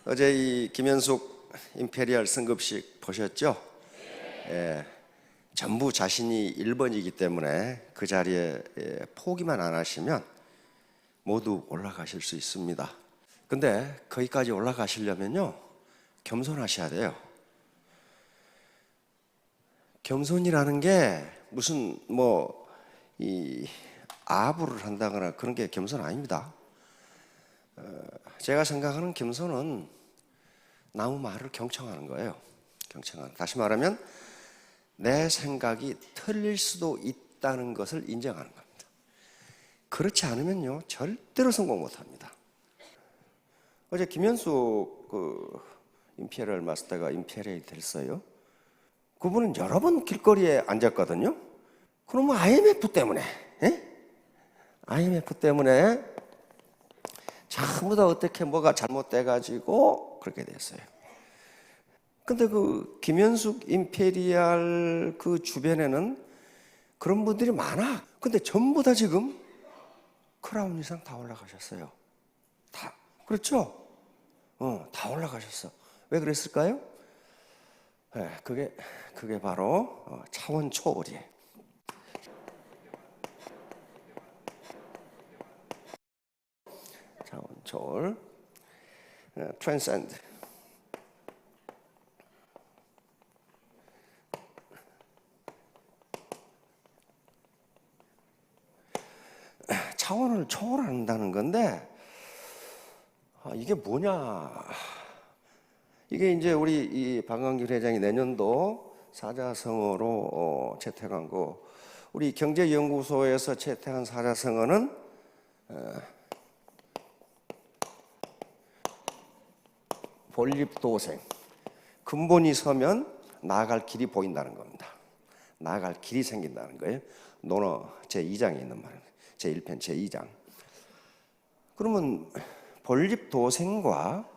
어제 이 김현숙 임페리얼 승급식 보셨죠? 예, 전부 자신이 1번이기 때문에 그 자리에 포기만 안 하시면 모두 올라가실 수 있습니다. 근데 거기까지 올라가시려면요, 겸손하셔야 돼요. 겸손이라는 게 무슨 이 아부를 한다거나 그런 게 겸손 아닙니다. 제가 생각하는 겸손은 나무 말을 경청하는 거예요. 경청하는. 다시 말하면 내 생각이 틀릴 수도 있다는 것을 인정하는 겁니다. 그렇지 않으면요, 절대로 성공 못합니다. 어제 김현숙 임페리얼 마스터가 임페리얼이 됐어요. 그분은 여러 번 길거리에 앉았거든요. 그러면 IMF 때문에, IMF 때문에 전부 다 어떻게 뭐가 잘못돼가지고 그렇게 됐어요. 근데 그 김현숙 임페리얼 그 주변에는 그런 분들이 많아. 근데 전부 다 지금 크라운 이상 다 올라가셨어요. 다. 그렇죠? 다 올라가셨어. 왜 그랬을까요? 네, 그게 바로 차원 초월이에요. 차원 초월, transcend. 차원을 초월한다는 건데, 이게 뭐냐? 이게 이제 우리 이 박광길 회장이 내년도 사자성어로 채택한 거, 우리 경제연구소에서 채택한 사자성어는 본립도생. 근본이 서면 나아갈 길이 보인다는 겁니다. 나아갈 길이 생긴다는 거예요. 논어 제2장에 있는 말입니다. 제1편 제2장. 그러면 본립도생과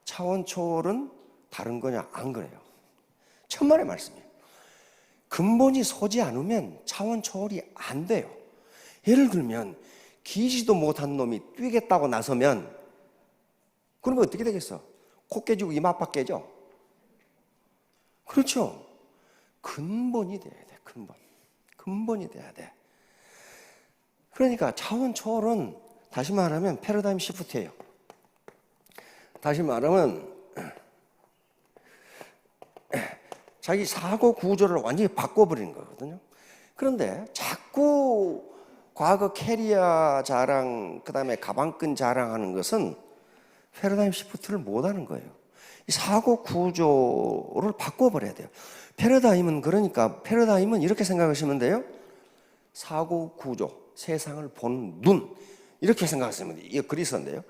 차원 초월은 다른 거냐? 안 그래요. 천만의 말씀이에요. 근본이 서지 않으면 차원 초월이 안 돼요. 예를 들면 기지도 못한 놈이 뛰겠다고 나서면 그러면 어떻게 되겠어? 코 깨지고 이마 아파 깨져. 그렇죠? 근본이 돼야 돼. 근본이 돼야 돼. 그러니까 차원 초월은 다시 말하면 패러다임 시프트예요. 다시 말하면 자기 사고 구조를 완전히 바꿔버리는 거거든요. 그런데 자꾸 과거 캐리어 자랑, 그 다음에 가방끈 자랑하는 것은 패러다임 시프트를 못하는 거예요. 이 사고 구조를 바꿔버려야 돼요. 패러다임은 이렇게 생각하시면 돼요. 사고 구조, 세상을 보는 눈, 이렇게 생각하시면 돼요. 이게 그리스인데요.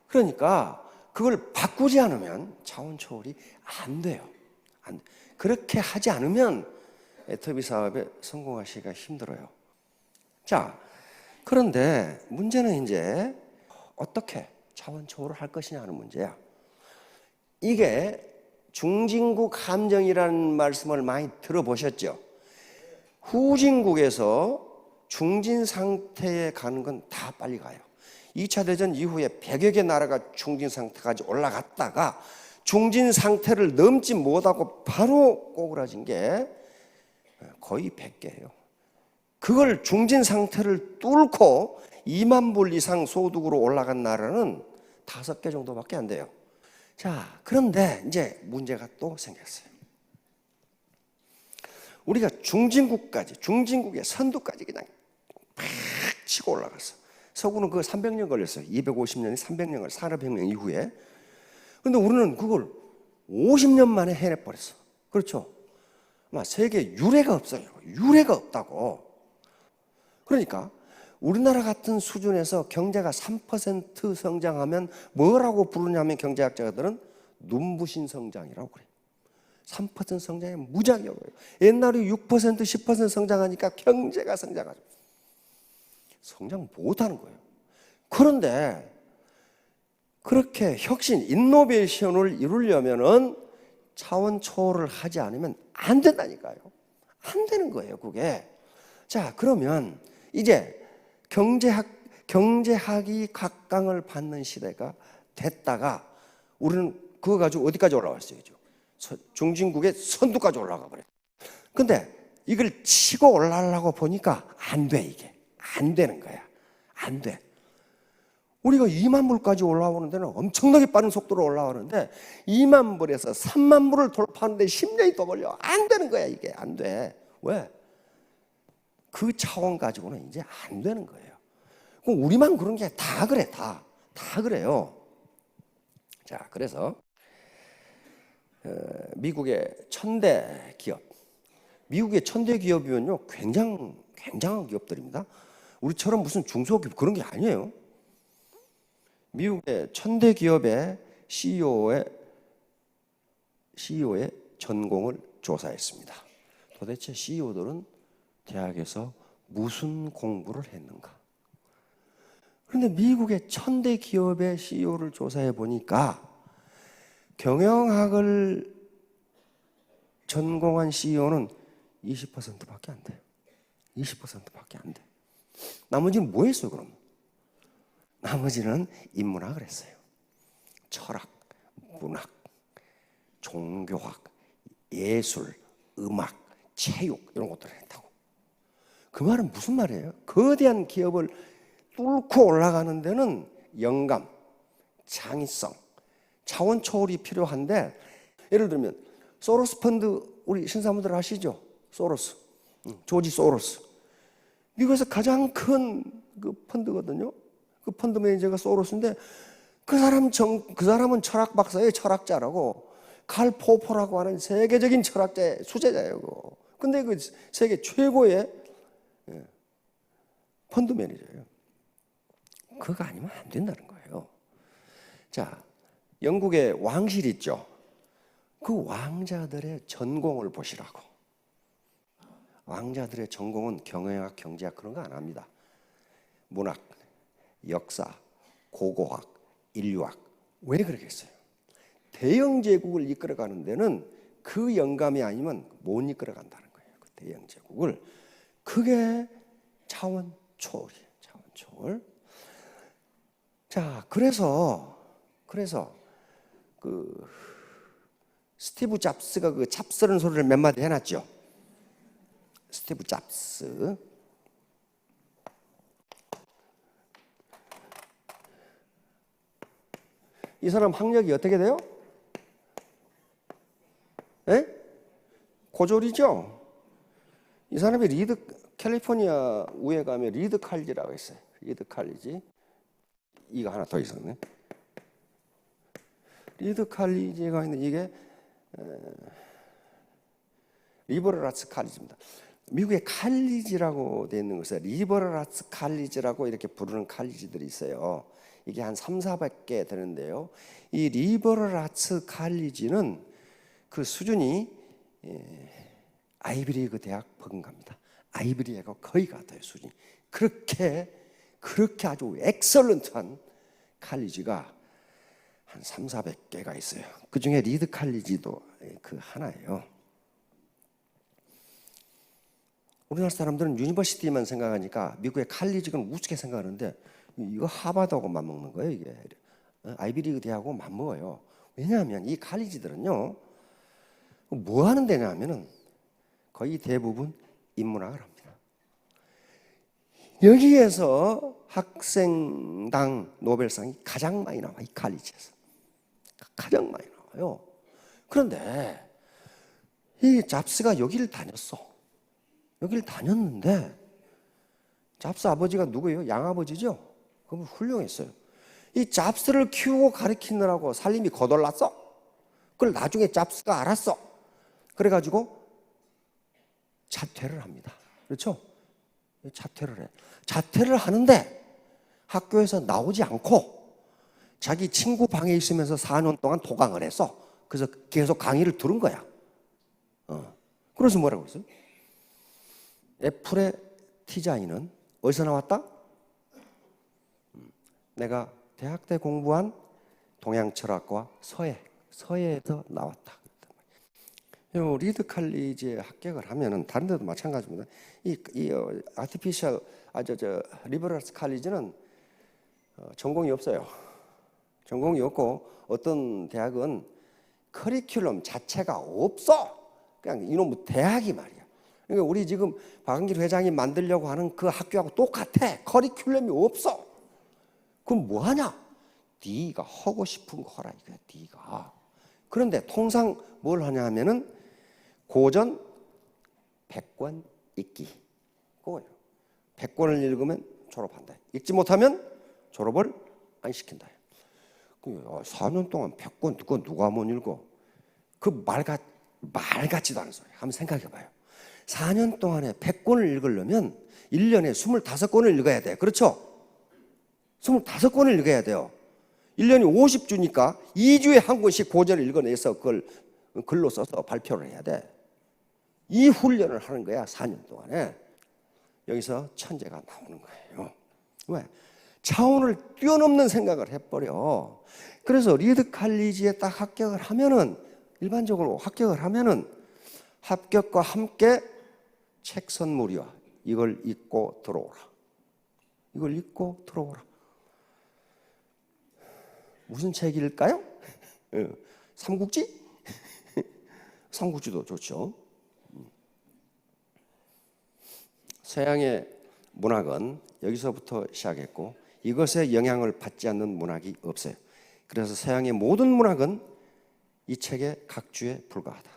그러니까 그걸 바꾸지 않으면 차원 초월이 안 돼요. 그렇게 하지 않으면 애터비 사업에 성공하시기가 힘들어요. 자, 그런데 문제는 이제 어떻게 차원 초월을 할 것이냐 하는 문제야. 이게 중진국 함정이라는 말씀을 많이 들어보셨죠? 후진국에서 중진 상태에 가는 건 다 빨리 가요. 2차 대전 이후에 100여 개 나라가 중진 상태까지 올라갔다가 중진 상태를 넘지 못하고 바로 꼬그라진 게 거의 100개예요. 그걸 중진 상태를 뚫고 2만 불 이상 소득으로 올라간 나라는 5개 정도밖에 안 돼요. 자, 그런데 이제 문제가 또 생겼어요. 우리가 중진국의 선두까지 그냥 팍 치고 올라갔어. 서구는 그거 300년 걸렸어요. 250년이 300년 걸렸어요. 산업혁명 이후에. 근데 우리는 그걸 50년 만에 해내버렸어. 그렇죠? 세계에 유례가 없어요. 유례가 없다고. 그러니까 우리나라 같은 수준에서 경제가 3% 성장하면 뭐라고 부르냐면 경제학자들은 눈부신 성장이라고 그래요. 3% 성장이 무지하게 어려워요. 옛날에 6% 10% 성장하니까 경제가 성장 못하는 거예요. 그런데 그렇게 혁신, 인노베이션을 이루려면은 차원 초월을 하지 않으면 안 된다니까요. 안 되는 거예요, 그게. 자, 그러면 이제 경제학이 각광을 받는 시대가 됐다가 우리는 그거 가지고 어디까지 올라왔어요? 중진국의 선두까지 올라가 버려요. 근데 이걸 치고 올라가려고 보니까 안 돼. 이게 안 되는 거야. 안 돼. 우리가 2만 불까지 올라오는 데는 엄청나게 빠른 속도로 올라오는데 2만 불에서 3만 불을 돌파하는데 10년이 더 걸려. 안 되는 거야. 이게 안 돼. 왜? 그 차원 가지고는 이제 안 되는 거예요. 그럼 우리만 그런 게 다 그래. 다 그래요. 자, 그래서 미국의 천대 기업, 미국의 천대 기업이면요 굉장한 기업들입니다. 우리처럼 무슨 중소기업 그런 게 아니에요. 미국의 천대 기업의 CEO의 전공을 조사했습니다. 도대체 CEO들은 대학에서 무슨 공부를 했는가? 그런데 미국의 천대 기업의 CEO를 조사해 보니까 경영학을 전공한 CEO는 20%밖에 안 돼요. 20%밖에 안 돼. 나머지는 뭐 했어요, 그럼? 나머지는 인문학을 했어요. 철학, 문학, 종교학, 예술, 음악, 체육 이런 것들을 했다고. 그 말은 무슨 말이에요? 거대한 기업을 뚫고 올라가는 데는 영감, 창의성, 차원 초월이 필요한데, 예를 들면 소로스 펀드 우리 신사분들 아시죠? 소로스, 조지 소로스. 미국에서 가장 큰 그 펀드거든요. 그 펀드 매니저가 소로스인데 그 사람은 철학 박사예요. 철학자라고. 칼 포퍼라고 하는 세계적인 철학자의 수제자예요. 근데 그 세계 최고의 펀드 매니저예요. 그거 아니면 안 된다는 거예요. 자, 영국의 왕실 있죠. 그 왕자들의 전공을 보시라고. 왕자들의 전공은 경영학, 경제학 그런 거 안 합니다. 문학, 역사, 고고학, 인류학. 왜 그러겠어요? 대영 제국을 이끌어가는 데는 그 영감이 아니면 못 이끌어간다는 거예요. 그 대영 제국을. 그게 차원 초월이에요. 차원 초월. 자, 그래서 그 스티브 잡스가 그 잡스러운 소리를 몇 마디 해놨죠. 스티브 잡스. 이 사람 학력이 어떻게 돼요? 에? 고졸이죠? 이 사람이 캘리포니아 우에 가면 리드 칼리지라고 있어요. 리드 칼리지. 이거 하나 더 있었네. 리드 칼리지가 있는 이게 리버럴 아츠 칼리지입니다. 미국의 칼리지라고 되어 있는 것은 리버럴 아츠 칼리지라고 이렇게 부르는 칼리지들이 있어요. 이게 한 300~400개 되는데요. 이 리버럴 아츠 칼리지는 그 수준이 아이비리그 대학 버금갑니다. 아이비리그가 거의 같아요, 수준이. 그렇게 아주 엑설런트한 칼리지가 한 300~400개가 있어요. 그 중에 리드 칼리지도 그 하나예요. 우리나라 사람들은 유니버시티만 생각하니까 미국의 칼리지는 우습게 생각하는데 이거 하버드하고 맞먹는 거예요. 이게 아이비리그 대학하고 맞먹어요. 왜냐하면 이 칼리지들은요 뭐 하는 데냐 하면은 거의 대부분 인문학을 합니다. 여기에서 학생당 노벨상이 가장 많이 나와요. 이 칼리지에서 가장 많이 나와요. 그런데 이 잡스가 여기를 다녔어. 여기를 다녔는데 잡스 아버지가 누구예요? 양아버지죠? 그럼 훌륭했어요. 이 잡스를 키우고 가르치느라고 살림이 거덜났어. 그걸 나중에 잡스가 알았어. 그래가지고 자퇴를 합니다. 그렇죠? 자퇴를 해. 자퇴를 하는데 학교에서 나오지 않고 자기 친구 방에 있으면서 4년 동안 도강을 했어. 그래서 계속 강의를 들은 거야. 그래서 뭐라고 했어요? 애플의 디자인은 어디서 나왔다? 내가 대학 때 공부한 동양철학과 서예에서 나왔다. 리드 칼리지에 합격을 하면은 다른 데도 마찬가지입니다. 이 아티피셜 리버럴 칼리지는 전공이 없어요. 전공이 없고 어떤 대학은 커리큘럼 자체가 없어. 그냥 이놈의 대학이 말이야. 그러니까 우리 지금 박은길 회장이 만들려고 하는 그 학교하고 똑같아. 커리큘럼이 없어. 그럼 뭐 하냐? 네가 하고 싶은 거 하라 이거야. 네가. 그런데 통상 뭘 하냐 하면은 고전 100권 읽기. 그거예요. 100권을 읽으면 졸업한다. 읽지 못하면 졸업을 안 시킨다. 4년 동안 100권 그거 누가 못 읽어? 그 말 같지도 않은 소리. 한번 생각해 봐요. 4년 동안에 100권을 읽으려면 1년에 25권을 읽어야 돼. 그렇죠? 25권을 읽어야 돼요. 1년이 50주니까 2주에 한 권씩 고전을 읽어내서 그걸 글로 써서 발표를 해야 돼. 이 훈련을 하는 거야. 4년 동안에. 여기서 천재가 나오는 거예요. 왜? 차원을 뛰어넘는 생각을 해버려. 그래서 리드 칼리지에 딱 합격을 하면은, 일반적으로 합격을 하면은 합격과 함께 책 선물이와 이걸 읽고 들어오라. 이걸 읽고 들어오라. 무슨 책일까요? 삼국지? 삼국지도 좋죠. 서양의 문학은 여기서부터 시작했고 이것에 영향을 받지 않는 문학이 없어요. 그래서 서양의 모든 문학은 이 책의 각주에 불과하다.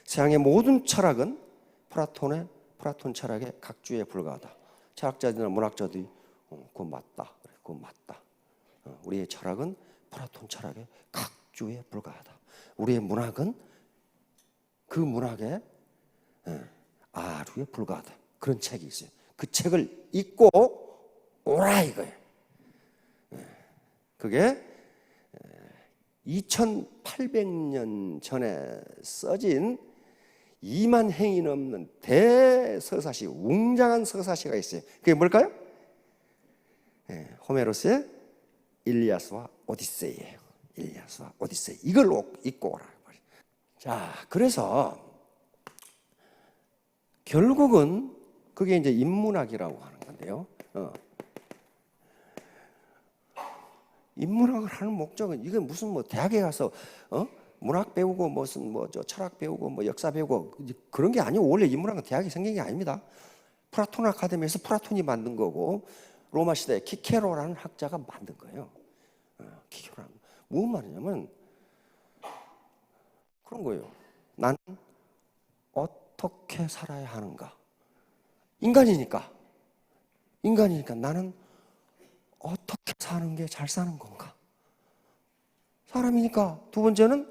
서양의 모든 철학은 플라톤 철학의 각주에 불과하다. 철학자들이나 문학자들이 그건 맞다. 그건 맞다. 우리의 철학은 플라톤 철학의 각주에 불과하다. 우리의 문학은 그 문학의 아류에 불과하다. 그런 책이 있어요. 그 책을 읽고 오라 이거예요. 그게 2800년 전에 써진 2만 행이 넘는 대서사시, 웅장한 서사시가 있어요. 그게 뭘까요? 호메로스의 일리아스와 오디세이예요. 일리아스와 오디세이. 이걸 읽고 오라. 자, 그래서 결국은 그게 이제 인문학이라고 하는 건데요. 인문학을 하는 목적은 이게 무슨 뭐 대학에 가서 문학 배우고 무슨 뭐 저 철학 배우고 뭐 역사 배우고 그런 게 아니고 원래 인문학은 대학이 생긴 게 아닙니다. 플라톤 아카데미에서 플라톤이 만든 거고 로마 시대에 키케로라는 학자가 만든 거예요. 키케로라는 무슨 말이냐면 그런 거예요. 나는 어떻게 살아야 하는가? 인간이니까 나는 어떻게 사는 게 잘 사는 건가? 사람이니까. 두 번째는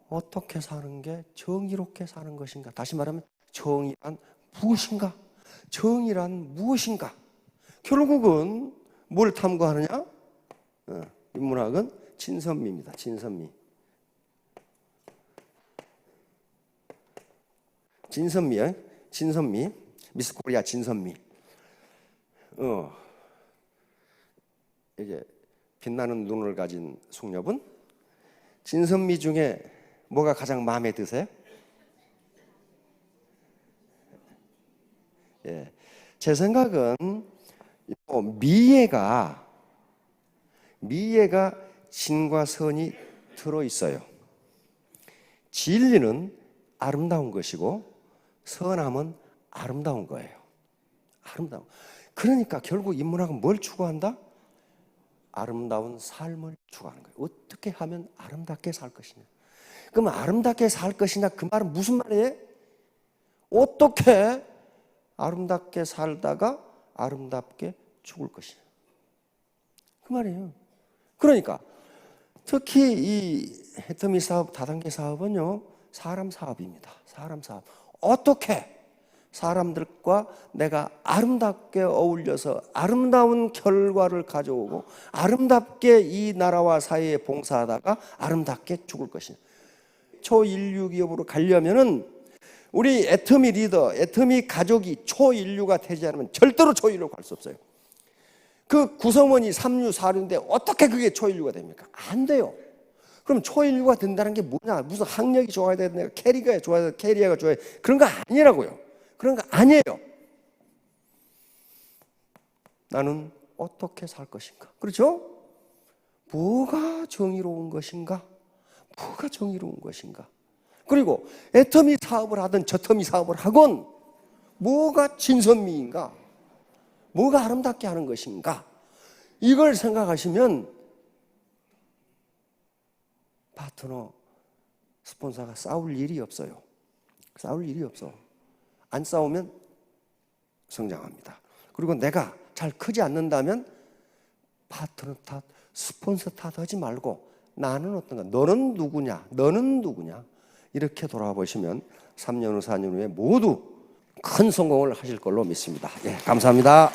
어떻게 사는 게 정의롭게 사는 것인가? 다시 말하면 정의란 무엇인가? 정의란 무엇인가? 결국은 뭘 탐구하느냐? 인문학은 진선미입니다. 진선미. 미스 코리아 진선미. 이게 빛나는 눈을 가진 숙녀분. 진선미 중에 뭐가 가장 마음에 드세요? 제 생각은 미예가 진과 선이 들어 있어요. 진리는 아름다운 것이고 선함은 아름다운 거예요. 아름다운. 그러니까 결국 인문학은 뭘 추구한다? 아름다운 삶을 추구하는 거예요. 어떻게 하면 아름답게 살 것이냐. 그러면 아름답게 살 것이냐 그 말은 무슨 말이에요? 어떻게 아름답게 살다가 아름답게 죽을 것이냐. 그 말이에요. 그러니까 특히 이 해터미 사업, 다단계 사업은요 사람 사업입니다. 사람 사업. 어떻게 사람들과 내가 아름답게 어울려서 아름다운 결과를 가져오고 아름답게 이 나라와 사회에 봉사하다가 아름답게 죽을 것이냐. 초인류 기업으로 가려면은 우리 애터미 리더, 애터미 가족이 초인류가 되지 않으면 절대로 초인류로 갈 수 없어요. 그 구성원이 3류, 4류인데 어떻게 그게 초인류가 됩니까? 안 돼요. 그럼 초인류가 된다는 게 뭐냐? 무슨 학력이 좋아야 되냐? 캐리어가 좋아야 그런 거 아니라고요. 그런 거 아니에요. 나는 어떻게 살 것인가? 그렇죠? 뭐가 정의로운 것인가? 뭐가 정의로운 것인가? 그리고 애터미 사업을 하든 저터미 사업을 하건 뭐가 진선미인가? 뭐가 아름답게 하는 것인가? 이걸 생각하시면 파트너, 스폰서가 싸울 일이 없어요. 싸울 일이 없어. 안 싸우면 성장합니다. 그리고 내가 잘 크지 않는다면 파트너 탓, 스폰서 탓 하지 말고 나는 어떤가? 너는 누구냐? 너는 누구냐? 이렇게 돌아보시면 3년 후, 4년 후에 모두 큰 성공을 하실 걸로 믿습니다. 예, 감사합니다.